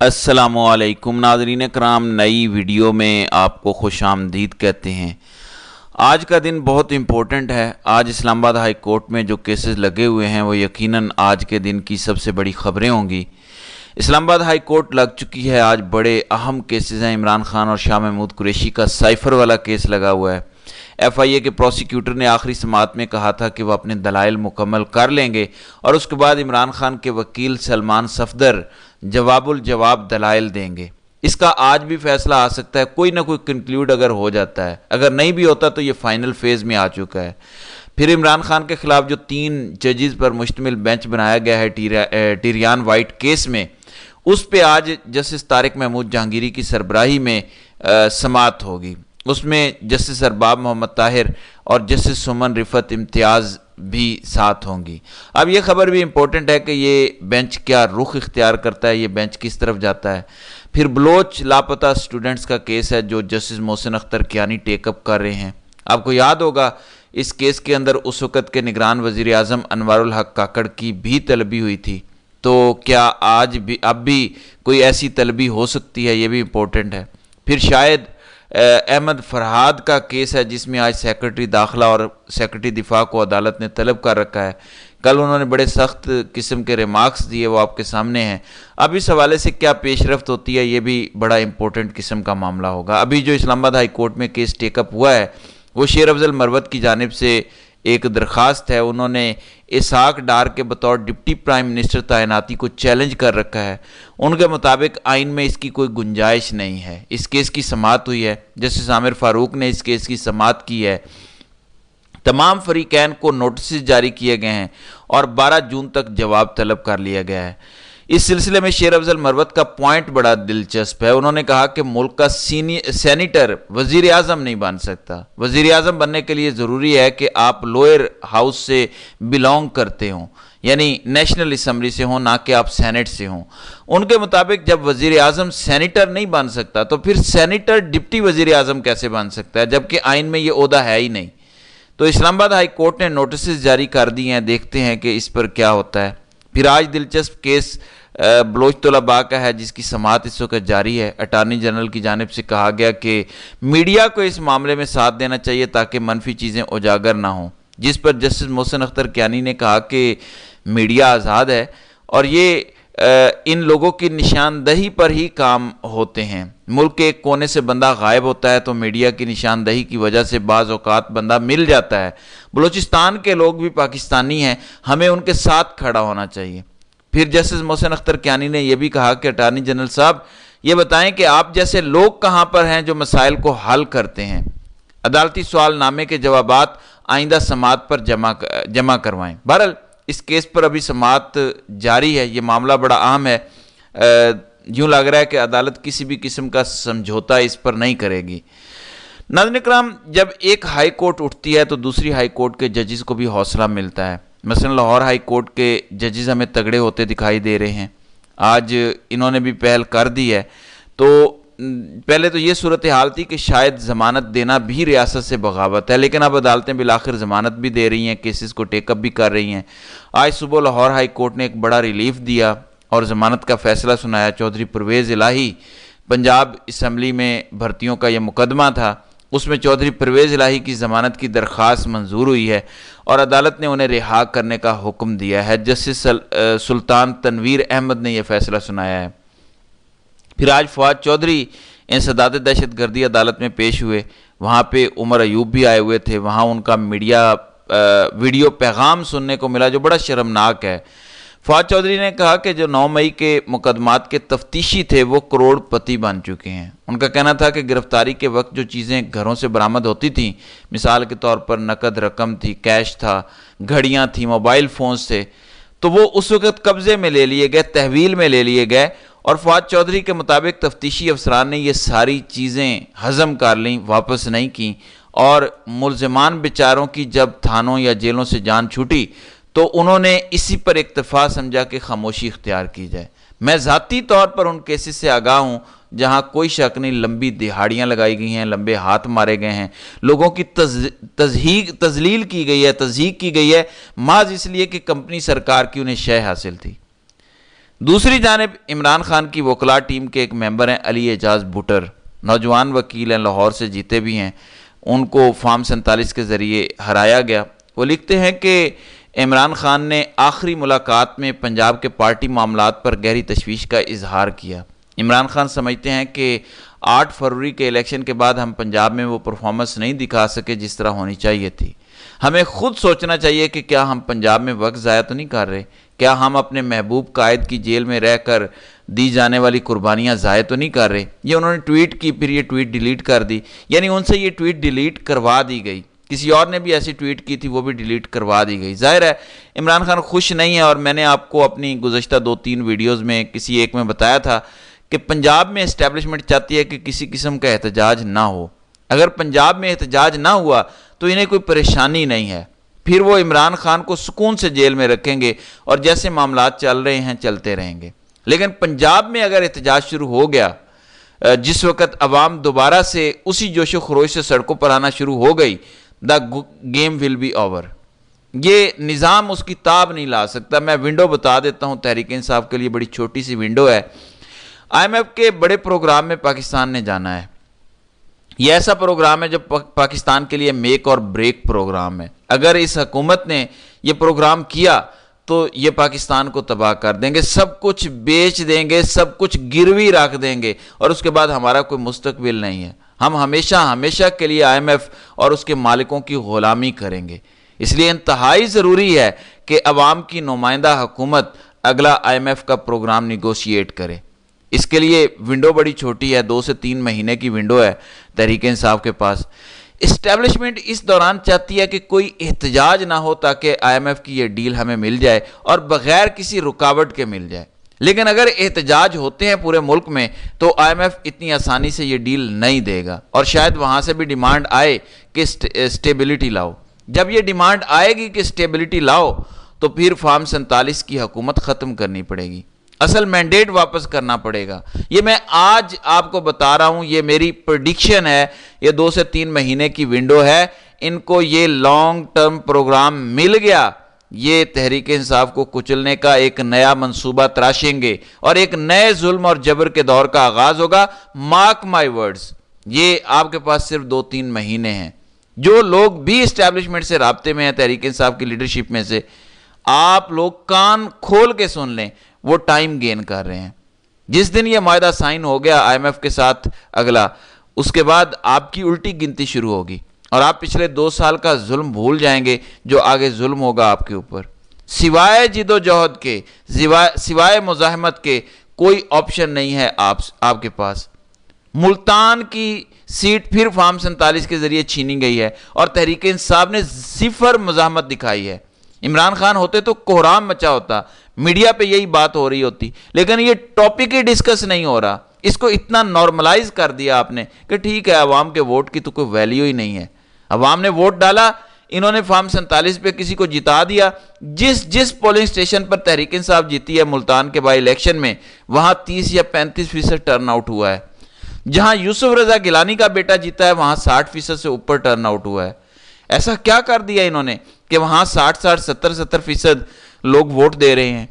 अस्सलामुअलैकुम नाज़रीन कराम, नई वीडियो में आपको खुश आमदीद कहते हैं। आज का दिन बहुत इम्पोर्टेंट है। आज इस्लामाबाद हाई कोर्ट में जो केसेस लगे हुए हैं वो यकीनन आज के दिन की सबसे बड़ी ख़बरें होंगी। इस्लामाबाद हाई कोर्ट लग चुकी है, आज बड़े अहम केसेस हैं। इमरान खान और शाह महमूद कुरैशी का साइफ़र वाला केस लगा हुआ है। FIA के प्रोसिक्यूटर ने आखिरी समाअत में कहा था कि वह अपने दलाइल मुकम्मल कर लेंगे और उसके बाद इमरान खान के वकील सलमान सफदर जवाबुल जवाब दलाइल देंगे। इसका आज भी फैसला आ सकता है, कोई ना कोई कंक्लूड अगर हो जाता है, अगर नहीं भी होता तो ये फाइनल फेज़ में आ चुका है। फिर इमरान खान के खिलाफ जो 3 जजेस पर मुश्तमिल बेंच बनाया गया है टिरियान वाइट केस में, उस पर आज जस्टिस तारिक महमूद जहांगीरी की सरबराही में समाअत होगी। उसमें जस्टिस अरबाब मोहम्मद ताहिर और जस्टिस सुमन रिफत इम्तियाज़ भी साथ होंगी। अब ये खबर भी इम्पोर्टेंट है कि ये बेंच क्या रुख इख्तियार करता है, ये बेंच किस तरफ जाता है। फिर बलोच लापता स्टूडेंट्स का केस है जो जस्टिस मोहसिन अख्तर कियानी टेकअप कर रहे हैं। आपको याद होगा इस केस के अंदर उस वक़्त के निगरान वज़ीर आज़म अनवारुल हक काकड़ की भी तलबी हुई थी, तो क्या आज भी अब भी कोई ऐसी तलबी हो सकती है, ये भी इम्पोर्टेंट है। फिर शायद अहमद फरहाद का केस है जिसमें आज सेक्रेटरी दाखिला और सेक्रेटरी दिफा को अदालत ने तलब कर रखा है। कल उन्होंने बड़े सख्त किस्म के रिमार्क्स दिए, वो आपके सामने हैं। अब इस हवाले से क्या पेशरफ्त होती है, ये भी बड़ा इंपॉर्टेंट किस्म का मामला होगा। अभी जो इस्लामाबाद हाई कोर्ट में केस टेकअप हुआ है वो शेर अफजल मरवत की जानिब से एक दरख्वास्त है। उन्होंने इसहाक डार के बतौर डिप्टी प्राइम मिनिस्टर तैनाती को चैलेंज कर रखा है। उनके मुताबिक आइन में इसकी कोई गुंजाइश नहीं है। इस केस की समाअत हुई है, जस्टिस आमिर फारूक ने इस केस की समाअत की है। तमाम फरीकैन को नोटिस जारी किए गए हैं और 12 जून तक जवाब तलब कर लिया गया है। इस सिलसिले में शेर अफजल मरवत का पॉइंट बड़ा दिलचस्प है। उन्होंने कहा कि मुल्क का सेनेटर वजीर आज़म नहीं बन सकता। वजीर आज़म बनने के लिए ज़रूरी है कि आप लोअर हाउस से बिलोंग करते हों, यानी नेशनल असम्बली से हों, ना कि आप सेनेट से हों। उनके मुताबिक जब वजीर आज़म सेनेटर नहीं बन सकता तो फिर सेनेटर डिप्टी वजीर आज़म कैसे बन सकता है, जबकि आइन में ये ओहदा है ही नहीं। तो इस्लामाबाद हाई कोर्ट ने नोटिस जारी कर दिए हैं, देखते हैं कि इस पर क्या होता है। फिर आज दिलचस्प केस बलोच तलबा का है जिसकी समाअत इस वक्त जारी है। अटार्नी जनरल की जानिब से कहा गया कि मीडिया को इस मामले में साथ देना चाहिए ताकि मनफी चीज़ें उजागर ना हों, जिस पर जस्टिस मोहसिन अख्तर कियानी ने कहा कि मीडिया आज़ाद है और ये इन लोगों की निशानदही पर ही काम होते हैं। मुल्क के एक कोने से बंदा गायब होता है तो मीडिया की निशानदही की वजह से बाज़ औक़ात बंदा मिल जाता है। बलूचिस्तान के लोग भी पाकिस्तानी हैं, हमें उनके साथ खड़ा होना चाहिए। फिर जस्टिस मोहसिन अख्तर कियानी ने यह भी कहा कि अटार्नी जनरल साहब ये बताएं कि आप जैसे लोग कहाँ पर हैं जो मसाइल को हल करते हैं। अदालती सवालनामे के जवाबात आइंदा समाअत पर जमा करवाएं। बहरहाल इस केस पर अभी समाअत जारी है। ये मामला बड़ा अहम है। यूँ लग रहा है कि अदालत किसी भी किस्म का समझौता इस पर नहीं करेगी। नाज़रीन इकराम, जब एक हाई कोर्ट उठती है तो दूसरी हाई कोर्ट के जजेस को भी हौसला मिलता है। मसलन लाहौर हाई कोर्ट के जजेस हमें तगड़े होते दिखाई दे रहे हैं। आज इन्होंने भी पहल कर दी है। तो पहले तो ये सूरत हाल थी कि शायद ज़मानत देना भी रियासत से बगावत है, लेकिन अब अदालतें बिलाखिर ज़मानत भी दे रही हैं, केसेस को टेकअप भी कर रही हैं। आज सुबह लाहौर हाई कोर्ट ने एक बड़ा रिलीफ दिया और ज़मानत का फ़ैसला सुनाया। चौधरी परवेज़ इलाही, पंजाब असम्बली में भर्तियों का यह मुकदमा था, उसमें चौधरी परवेज़ इलाही की ज़मानत की दरख्वास्त मंजूर हुई है और अदालत ने उन्हें रिहा करने का हुक्म दिया है। जस्टिस सुल्तान तनवीर अहमद ने यह फ़ैसला सुनाया है। फिर आज फवाद चौधरी इंसदाद दहशत गर्दी अदालत में पेश हुए। वहाँ पे उमर अयूब भी आए हुए थे। वहाँ उनका वीडियो पैगाम सुनने को मिला जो बड़ा शर्मनाक है। फवाद चौधरी ने कहा कि जो 9 मई के मुकदमात के तफ्तीशी थे वो करोड़पति बन चुके हैं। उनका कहना था कि गिरफ्तारी के वक्त जो चीज़ें घरों से बरामद होती थीं, मिसाल के तौर पर नकद रकम थी, कैश था, घड़ियाँ थी, मोबाइल फ़ोन्स थे, तो वो उस वक्त कब्ज़े में ले लिए गए, तहवील में ले लिए गए। और फवाद चौधरी के मुताबिक तफ्तीशी अफसरान ने ये सारी चीज़ें हज़म कर लीं, वापस नहीं की। और मुल्ज़िमान बेचारों की जब थानों या जेलों से जान छूटी तो उन्होंने इसी पर इक्तफ़ा समझा कि खामोशी इख्तियार की जाए। मैं ज़ाती तौर पर उन केसेस से आगाह हूँ जहाँ कोई शक नहीं लंबी दिहाड़ियाँ लगाई गई हैं, लंबे हाथ मारे गए हैं, लोगों की तज़लील की गई है, तज़हीक की गई है, माज इसलिए कि कंपनी सरकार की उन्हें शय हासिल थी। दूसरी जानिब इमरान खान की वकला टीम के एक मेंबर हैं अली एजाज भुट्टर, नौजवान वकील हैं, लाहौर से जीते भी हैं, उनको फार्म 47 के ज़रिए हराया गया। वो लिखते हैं कि इमरान खान ने आखिरी मुलाकात में पंजाब के पार्टी मामलात पर गहरी तशवीश का इजहार किया। इमरान खान समझते हैं कि 8 फरवरी के इलेक्शन के बाद हम पंजाब में वो परफॉर्मेंस नहीं दिखा सके जिस तरह होनी चाहिए थी। हमें खुद सोचना चाहिए कि क्या हम पंजाब में वक्त ज़ाया तो नहीं कर रहे, क्या हम अपने महबूब कायद की जेल में रहकर दी जाने वाली कुर्बानियाँ ज़ाया तो नहीं कर रहे। ये उन्होंने ट्वीट की, फिर ये ट्वीट डिलीट कर दी, यानी उनसे ये ट्वीट डिलीट करवा दी गई। किसी और ने भी ऐसी ट्वीट की थी, वो भी डिलीट करवा दी गई। जाहिर है इमरान खान खुश नहीं है, और मैंने आपको अपनी गुज़श्ता 2-3 वीडियोज़ में किसी एक में बताया था कि पंजाब में इस्टेब्लिशमेंट चाहती है कि किसी किस्म का एहतजाज ना हो। अगर पंजाब में एहतजाज ना हुआ तो इन्हें कोई परेशानी नहीं है, फिर वो इमरान खान को सुकून से जेल में रखेंगे और जैसे मामलात चल रहे हैं चलते रहेंगे। लेकिन पंजाब में अगर एहतजाज शुरू हो गया, जिस वक्त अवाम दोबारा से उसी जोशो खरोश से सड़कों पर आना शुरू हो गई, the game will be over. ये निज़ाम उसकी ताब नहीं ला सकता। मैं विंडो बता देता हूँ, तहरीक इंसाफ के लिए बड़ी छोटी सी विंडो है। IMF के बड़े प्रोग्राम में पाकिस्तान ने जाना है। ये ऐसा प्रोग्राम है जो पाकिस्तान के लिए मेक और ब्रेक प्रोग्राम है। अगर इस हुकूमत ने ये प्रोग्राम किया तो ये पाकिस्तान को तबाह कर देंगे, सब कुछ बेच देंगे, सब कुछ गिरवी रख देंगे, और उसके बाद हमारा कोई मुस्तकबिल नहीं है। हम हमेशा हमेशा के लिए IMF और उसके मालिकों की गुलामी करेंगे। इसलिए इंतहाई ज़रूरी है कि अवाम की नुमाइंदा हुकूमत अगला IMF का प्रोग्राम निगोशिएट करे। इसके लिए विंडो बड़ी छोटी है, 2 से 3 महीने की विंडो है तहरीक इंसाफ के पास। इस्टेब्लिशमेंट इस दौरान चाहती है कि कोई एहतजाज ना हो ताकि IMF की ये डील हमें मिल जाए और बग़ैर किसी रुकावट के मिल जाए। लेकिन अगर एहतजाज होते हैं पूरे मुल्क में तो IMF इतनी आसानी से ये डील नहीं देगा, और शायद वहाँ से भी डिमांड आए कि स्टेबिलिटी लाओ। जब ये डिमांड आएगी कि स्टेबिलिटी लाओ तो फिर फार्म 47 की हुकूमत ख़त्म करनी पड़ेगी, असल मैंडेट वापस करना पड़ेगा। ये मैं आज आपको बता रहा हूं, ये मेरी प्रेडिक्शन है। ये 2 से 3 महीने की विंडो है। इनको ये लॉन्ग टर्म प्रोग्राम मिल गया, ये तहरीक इंसाफ को कुचलने का एक नया मंसूबा तराशेंगे और एक नए जुल्म और जबर के दौर का आगाज होगा। मार्क माई वर्ड्स, ये आपके पास सिर्फ 2-3 महीने हैं। जो लोग भी इस्टेब्लिशमेंट से राब्ते में हैं तहरीक इंसाफ की लीडरशिप में से, आप लोग कान खोल के सुन लें, वो टाइम गेन कर रहे हैं। जिस दिन ये मायदा साइन हो गया IMF के साथ अगला, उसके बाद आपकी उल्टी गिनती शुरू होगी और आप पिछले 2 साल का जुल्म भूल जाएंगे जो आगे जुल्म होगा आपके ऊपर। सिवाय जिदोजहद के, सिवाय मुजाहमत के कोई ऑप्शन नहीं है आपके पास। मुल्तान की सीट फिर फार्म 47 के जरिए छीनी गई है और तहरीक इंसाफ ने सिफर मुजाहमत दिखाई है। इमरान खान होते तो कोहराम मचा होता, मीडिया पे यही बात हो रही होती, लेकिन ये टॉपिक ही डिस्कस नहीं हो रहा। इसको इतना नॉर्मलाइज कर दिया आपने कि ठीक है, अवाम के वोट की तो कोई वैल्यू ही नहीं है। अवाम ने वोट डाला, इन्होंने फार्म 47 पे किसी को जिता दिया। जिस पोलिंग स्टेशन पर तहरीक इंसाफ जीती है मुल्तान के बाई इलेक्शन में, वहां 30 या 35% टर्न आउट हुआ है। जहां यूसुफ रजा गिलानी का बेटा जीता है वहां 60% से ऊपर टर्न आउट हुआ है। ऐसा क्या कर दिया इन्होंने कि वहां 60-60, 70-70% लोग वोट दे रहे हैं।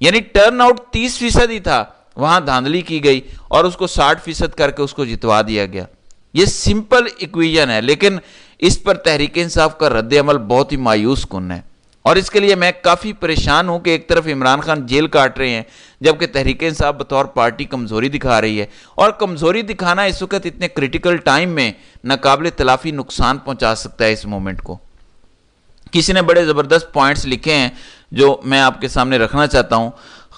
यानी टर्न आउट 30% ही था, वहां धांधली की गई और उसको 60% करके उसको जितवा दिया गया। ये सिंपल इक्वेशन है, लेकिन इस पर तहरीक इंसाफ का रद्द अमल बहुत ही मायूस कुन है और इसके लिए मैं काफ़ी परेशान हूं कि एक तरफ इमरान खान जेल काट रहे हैं जबकि तहरीक इंसाफ बतौर पार्टी कमज़ोरी दिखा रही है, और कमज़ोरी दिखाना इस वक्त इतने क्रिटिकल टाइम में नाकाबिल तलाफ़ी नुकसान पहुंचा सकता है इस मोमेंट को। किसी ने बड़े ज़बरदस्त पॉइंट्स लिखे हैं जो मैं आपके सामने रखना चाहता हूं।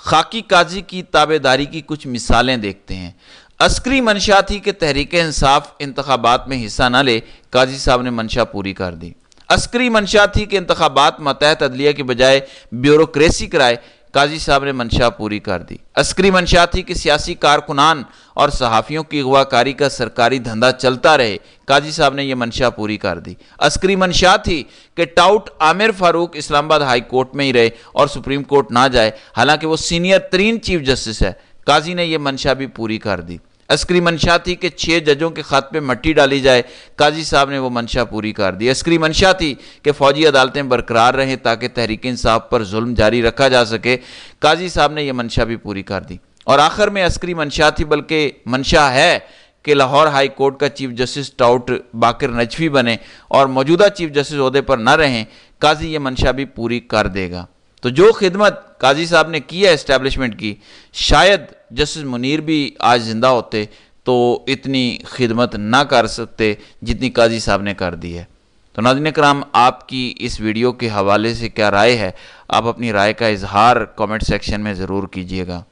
खाकी काजी की ताबेदारी की कुछ मिसालें देखते हैं। अस्करी मंशा थी कि तहरीक इंसाफ इंतखाबात में हिस्सा न ले, काजी साहब ने मंशा पूरी कर दी। अस्करी मंशा थी कि इंतखाबात मातहत अदलिया की बजाय ब्यूरोक्रेसी कराए, काजी साहब ने मंशा पूरी कर दी। अस्करी मंशा थी कि सियासी कारकुनान और सहाफ़ियों की अगवाकारी का सरकारी धंधा चलता रहे, काजी साहब ने यह मंशा पूरी कर दी। अस्करी मंशा थी कि taut Aamir Farooq Islamabad high court में ही रहे और सुप्रीम कोर्ट ना जाए, हालांकि वो सीनियर तरीन चीफ जस्टिस है, काजी ने यह मंशा भी पूरी कर दी। عسکری منشا تھی کہ 6 ججوں کے خط پہ مٹی ڈالی جائے، قاضی صاحب نے وہ منشا پوری کر دی۔ عسکری منشا تھی کہ فوجی عدالتیں برقرار رہیں تاکہ تحریک انصاف پر ظلم جاری رکھا جا سکے، قاضی صاحب نے یہ منشا بھی پوری کر دی۔ اور آخر میں عسکری منشا تھی، بلکہ منشا ہے کہ لاہور ہائی کورٹ کا chief justice tout Baqir Najafi بنے اور موجودہ چیف جسٹس عہدے پر نہ رہیں، قاضی یہ منشا بھی پوری کر دے گا۔ تو جو خدمت قاضی صاحب نے کی ہے اسٹیبلشمنٹ کی، شاید جسٹس منیر بھی آج زندہ ہوتے تو اتنی خدمت نہ کر سکتے جتنی قاضی صاحب نے کر دی ہے۔ تو ناظرین کرام، آپ کی اس ویڈیو کے حوالے سے کیا رائے ہے؟ آپ اپنی رائے کا اظہار کامنٹ سیکشن میں ضرور کیجیے گا۔